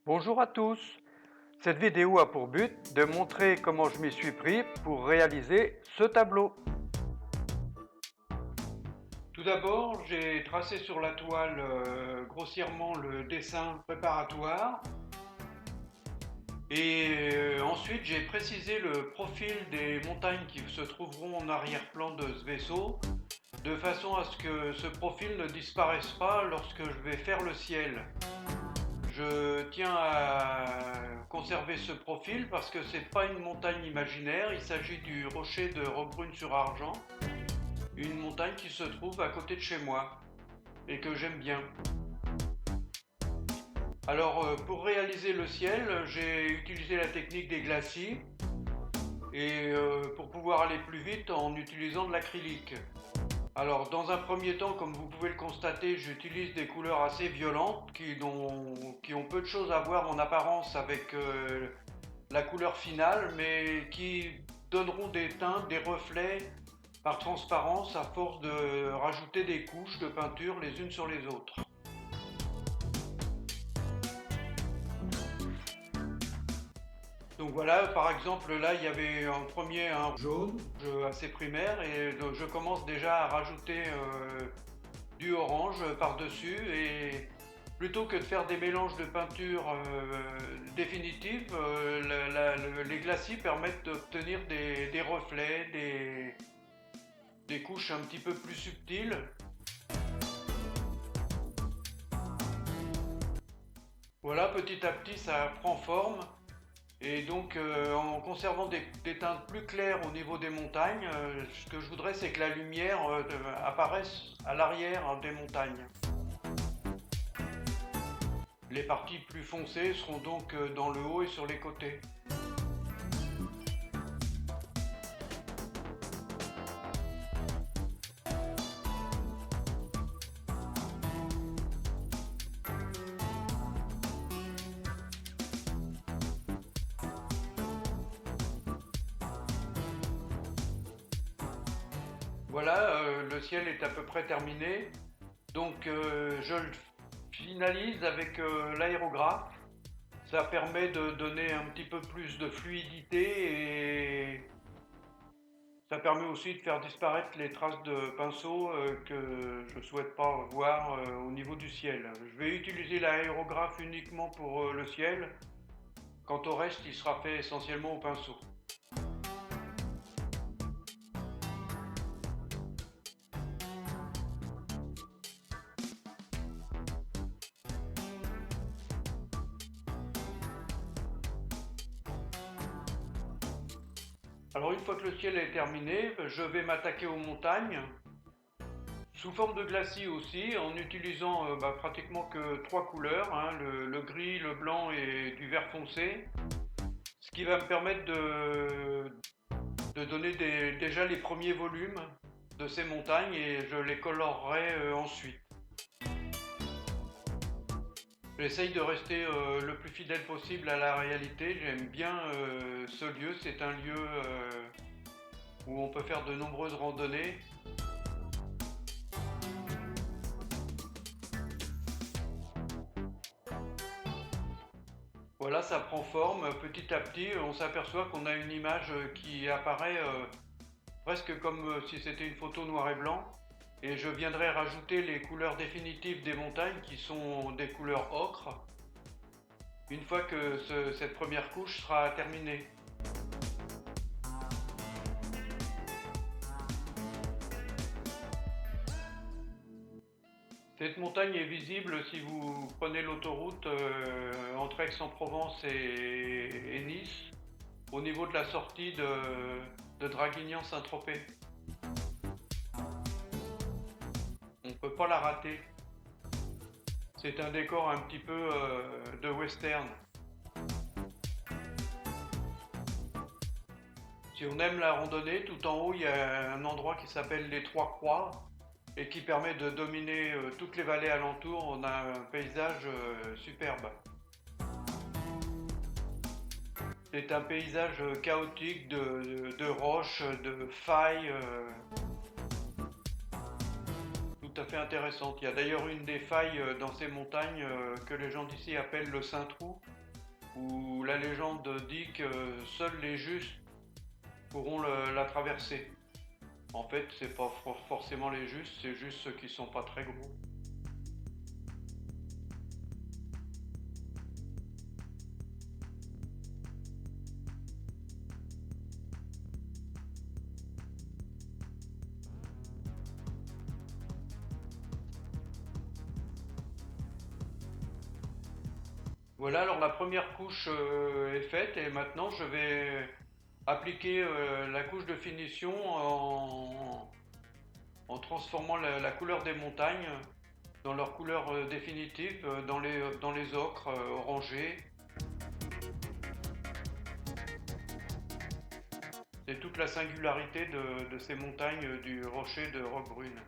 Bonjour à tous. Cette vidéo a pour but de montrer comment je m'y suis pris pour réaliser ce tableau. Tout d'abord, j'ai tracé sur la toile grossièrement le dessin préparatoire et ensuite j'ai précisé le profil des montagnes qui se trouveront en arrière-plan de ce vaisseau de façon à ce que ce profil ne disparaisse pas lorsque je vais faire le ciel. Je tiens à conserver ce profil parce que c'est pas une montagne imaginaire, il s'agit du rocher de Roquebrune-sur-Argent, une montagne qui se trouve à côté de chez moi et que j'aime bien. Alors pour réaliser le ciel, j'ai utilisé la technique des glacis et pour pouvoir aller plus vite en utilisant de l'acrylique. Alors dans un premier temps, comme vous pouvez le constater, j'utilise des couleurs assez violentes qui ont peu de choses à voir en apparence avec la couleur finale, mais qui donneront des teintes, des reflets par transparence à force de rajouter des couches de peinture les unes sur les autres. Donc voilà, par exemple là il y avait en premier un jaune assez primaire et donc je commence déjà à rajouter du orange par-dessus et plutôt que de faire des mélanges de peinture définitifs, les glacis permettent d'obtenir des reflets, des couches un petit peu plus subtiles. Voilà, petit à petit ça prend forme et donc en conservant des teintes plus claires au niveau des montagnes, ce que je voudrais c'est que la lumière apparaisse à l'arrière des montagnes. Les parties plus foncées seront donc dans le haut et sur les côtés. Voilà, le ciel est à peu près terminé. Donc je le finalise avec l'aérographe. Ça permet de donner un petit peu plus de fluidité et ça permet aussi de faire disparaître les traces de pinceau que je ne souhaite pas voir au niveau du ciel. Je vais utiliser l'aérographe uniquement pour le ciel. Quant au reste, il sera fait essentiellement au pinceau. Alors une fois que le ciel est terminé, je vais m'attaquer aux montagnes, sous forme de glacis aussi, en utilisant pratiquement que trois couleurs, hein, le gris, le blanc et du vert foncé, ce qui va me permettre de donner déjà les premiers volumes de ces montagnes et je les colorerai ensuite. J'essaye de rester le plus fidèle possible à la réalité, j'aime bien ce lieu, c'est un lieu où on peut faire de nombreuses randonnées. Voilà, ça prend forme petit à petit, on s'aperçoit qu'on a une image qui apparaît presque comme si c'était une photo noir et blanc. Et je viendrai rajouter les couleurs définitives des montagnes qui sont des couleurs ocre, une fois que cette première couche sera terminée. Cette montagne est visible si vous prenez l'autoroute entre Aix-en-Provence et Nice, au niveau de la sortie de Draguignan-Saint-Tropez. On ne peut pas la rater. C'est un décor un petit peu de western. Si on aime la randonnée, tout en haut il y a un endroit qui s'appelle les Trois Croix et qui permet de dominer toutes les vallées alentours. On a un paysage superbe. C'est un paysage chaotique de roches, de failles, tout à fait intéressante. Il y a d'ailleurs une des failles dans ces montagnes que les gens d'ici appellent le Saint-Trou. où la légende dit que seuls les justes pourront la traverser. En fait, c'est pas forcément les justes, c'est juste ceux qui sont pas très gros. Voilà, alors la première couche est faite et maintenant je vais appliquer la couche de finition en transformant la couleur des montagnes dans leur couleur définitive, dans les ocres orangés. C'est toute la singularité de ces montagnes du rocher de Roquebrune.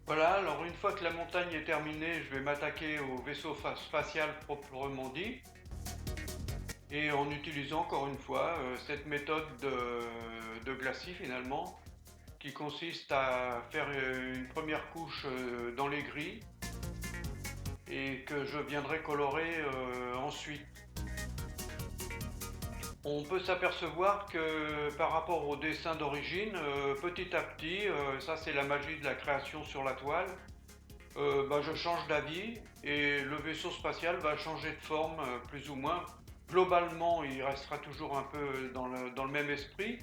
Voilà, alors une fois que la montagne est terminée, je vais m'attaquer au vaisseau spatial proprement dit, et en utilisant encore une fois cette méthode de glacis finalement, qui consiste à faire une première couche dans les gris, et que je viendrai colorer ensuite. On peut s'apercevoir que par rapport au dessin d'origine, petit à petit, ça c'est la magie de la création sur la toile, je change d'avis et le vaisseau spatial va changer de forme plus ou moins. Globalement, il restera toujours un peu dans le même esprit,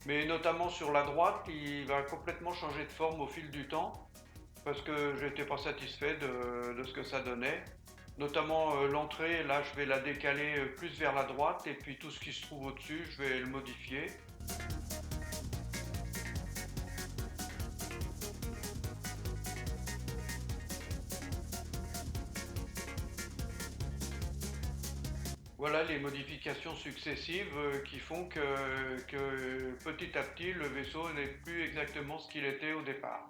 mais notamment sur la droite, il va complètement changer de forme au fil du temps parce que je n'étais pas satisfait de ce que ça donnait. Notamment l'entrée, là je vais la décaler plus vers la droite et puis tout ce qui se trouve au-dessus, je vais le modifier. Voilà les modifications successives qui font que petit à petit le vaisseau n'est plus exactement ce qu'il était au départ.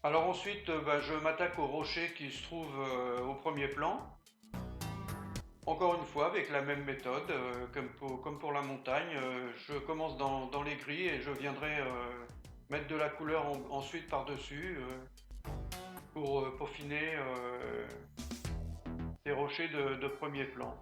Alors ensuite, je m'attaque au rocher qui se trouve au premier plan. Encore une fois, avec la même méthode, comme pour la montagne, je commence dans les gris et je viendrai mettre de la couleur ensuite par-dessus pour peaufiner ces rochers de premier plan.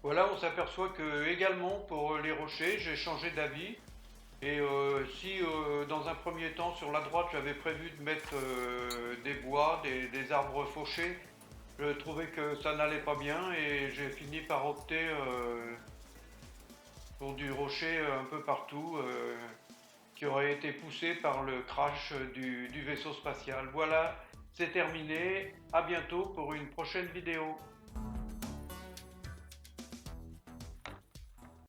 Voilà, on s'aperçoit que également pour les rochers, j'ai changé d'avis. Et si dans un premier temps sur la droite j'avais prévu de mettre des bois, des arbres fauchés, je trouvais que ça n'allait pas bien et j'ai fini par opter pour du rocher un peu partout. qui aurait été poussé par le crash du vaisseau spatial. Voilà, c'est terminé. À bientôt pour une prochaine vidéo.